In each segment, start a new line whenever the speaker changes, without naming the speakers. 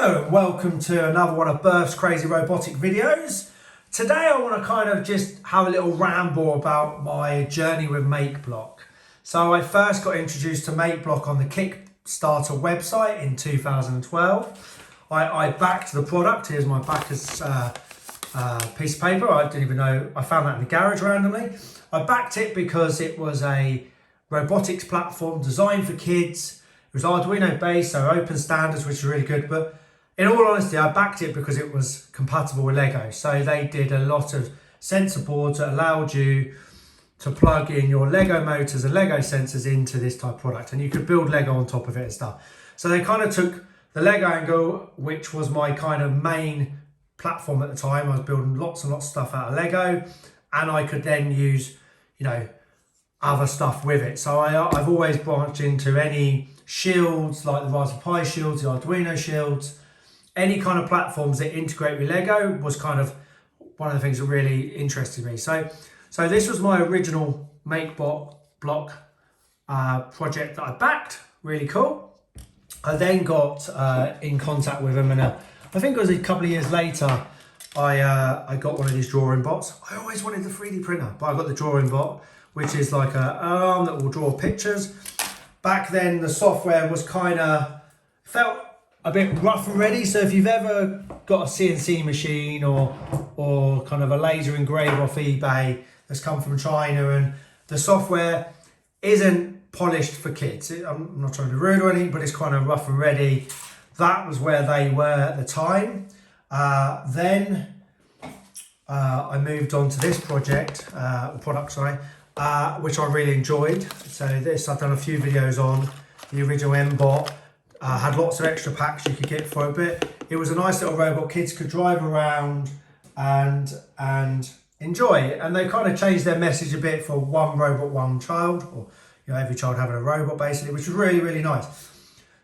Hello and welcome to another one of Berth's crazy robotic videos. Today I want to kind of just have a little ramble about my journey with MakeBlock. So I first got introduced to MakeBlock on the Kickstarter website in 2012. I backed the product. Here's my backer's piece of paper. I didn't even know, I found that in the garage randomly. I backed it because it was a robotics platform designed for kids. It was Arduino based, so open standards, which is really good. But in all honesty, I backed it because it was compatible with Lego. So they did a lot of sensor boards that allowed you to plug in your Lego motors and Lego sensors into this type of product. And you could build Lego on top of it and stuff. So they kind of took the Lego angle, which was my kind of main platform at the time. I was building lots and lots of stuff out of Lego. And I could then use, other stuff with it. So I've always branched into any shields, like the Raspberry Pi shields, the Arduino shields, any kind of platforms that integrate with Lego was kind of one of the things that really interested me. So this was my original MakeBlock project that I backed, really cool. I then got in contact with them, and I think it was a couple of years later, I got one of these drawing bots. I always wanted the 3D printer, but I got the drawing bot, which is like an arm that will draw pictures. Back then, the software was felt a bit rough and ready. So if you've ever got a CNC machine or kind of a laser engraver off eBay that's come from China, and the software isn't polished for kids. I'm not trying to be rude or anything, but it's kind of rough and ready. That was where they were at the time. Then I moved on to this product, which I really enjoyed. So this I've done a few videos on. The original M-Bot had lots of extra packs you could get for a bit. It was a nice little robot kids could drive around and enjoy it. And they kind of changed their message a bit for one robot, one child, or every child having a robot basically, which was really, really nice.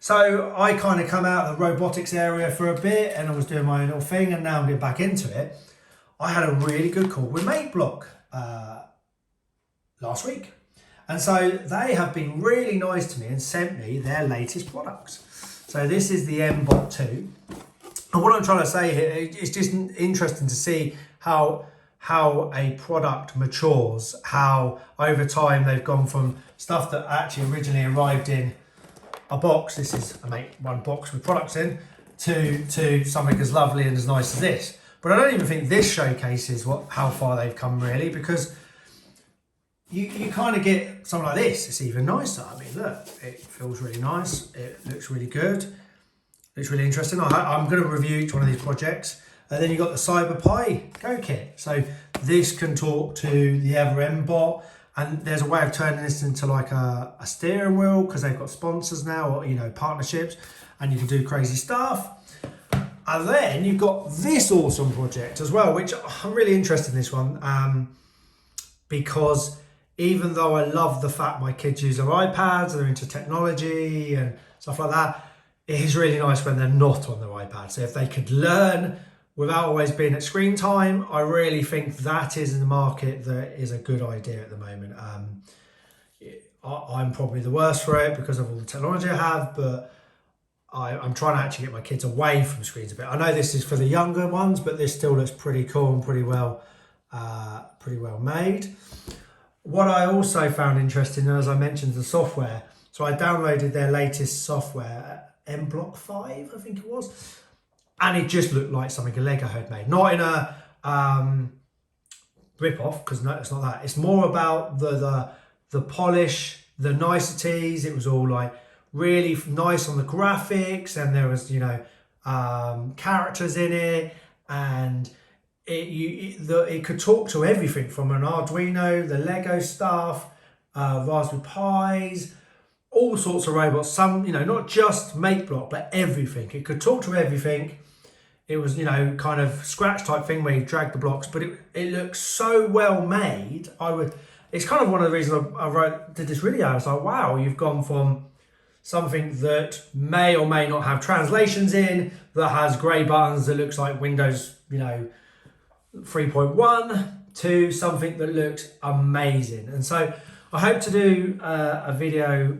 So I kind of come out of the robotics area for a bit and I was doing my own little thing, and now I'm getting back into it. I had a really good call with MakeBlock last week. And so they have been really nice to me and sent me their latest products. So this is the M-Bot 2. And what I'm trying to say here, it's just interesting to see how a product matures, how over time they've gone from stuff that actually originally arrived in a box, this is one box with products in, to something as lovely and as nice as this. But I don't even think this showcases how far they've come really, because you kind of get something like this. It's even nicer. I mean, look, it feels really nice. It looks really good. It's really interesting. I'm going to review each one of these projects. And then you've got the Cyber Pi Go Kit. So this can talk to the Ever M-Bot. And there's a way of turning this into like a steering wheel, because they've got sponsors now, or partnerships, and you can do crazy stuff. And then you've got this awesome project as well, which I'm really interested in this one, because even though I love the fact my kids use their iPads, they're into technology and stuff like that, it is really nice when they're not on their iPad. So if they could learn without always being at screen time, I really think that is in the market that is a good idea at the moment. I'm probably the worst for it because of all the technology I have, but I'm trying to actually get my kids away from screens a bit. I know this is for the younger ones, but this still looks pretty cool and pretty well made. What I also found interesting, as I mentioned, the software. So I downloaded their latest software, MBlock 5, I think it was. And it just looked like something a Lego had made. Not in a rip-off, because no, it's not that. It's more about the polish, the niceties. It was all like really nice on the graphics, and there was, characters in it, and it could talk to everything from an Arduino, the Lego stuff, Raspberry Pis, all sorts of robots. Some, not just MakeBlock, but everything. It could talk to everything. It was, kind of scratch type thing where you drag the blocks, but it looks so well made. It's kind of one of the reasons I did this video. I was like, wow, you've gone from something that may or may not have translations in, that has grey buttons, that looks like Windows, 3.1, to something that looks amazing. And so I hope to do a video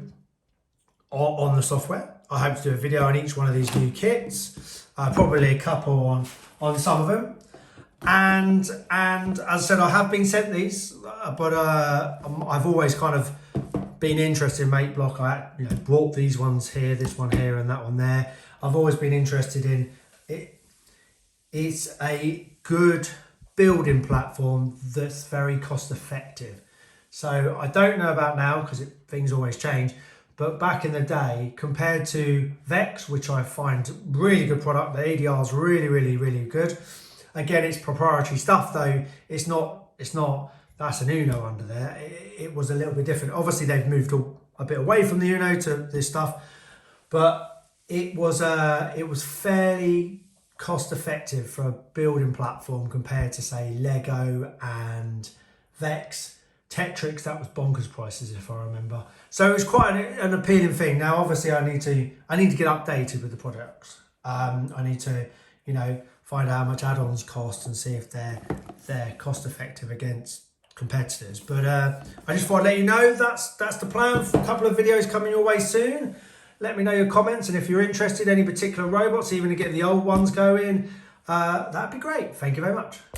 on the software. I hope to do a video on each one of these new kits. probably a couple on some of them. And as I said, I have been sent these, but I've always kind of been interested in MakeBlock. I brought these ones here, this one here, and that one there. I've always been interested in it. It's a good building platform that's very cost effective. So I don't know about now because things always change. But back in the day, compared to Vex, which I find really good product, the ADR is really, really, really good. Again, it's proprietary stuff though. It's not. That's an Uno under there. It was a little bit different. Obviously, they've moved a bit away from the Uno to this stuff, but it was fairly cost effective for a building platform compared to say Lego and Vex. Tetrix, that was bonkers prices if I remember. So it was quite an appealing thing. Now, obviously, I need to get updated with the products. I need to, find out how much add-ons cost and see if they're cost effective against competitors. But I just thought I'd let you know that's the plan. A couple of videos coming your way soon. Let me know your comments, and if you're interested in any particular robots, even to get the old ones going, that'd be great. Thank you very much.